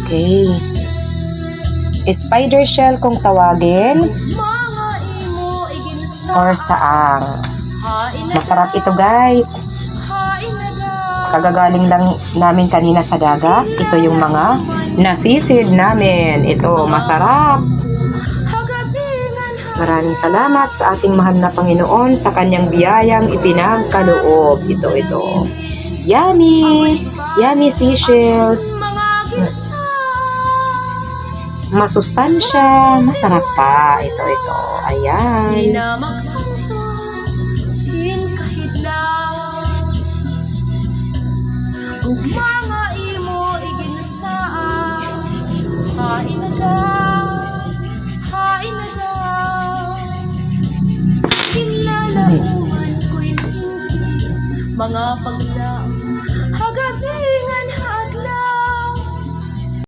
Okay. Spider shell kung tawagin. Or saang. Masarap ito guys. Kagagaling lang namin kanina sa dagat. Ito yung mga nasisid namin. Ito, masarap. Maraming salamat sa ating mahal na Panginoon sa kanyang biyayang ipinagkaloob. Ito. Yummy! Yummy seashells. Masustansya. Masarap pa. Ito. Ayan. Mga imo iginasaan, hain na daw, kinlalauan ko'y hindi, mga pagla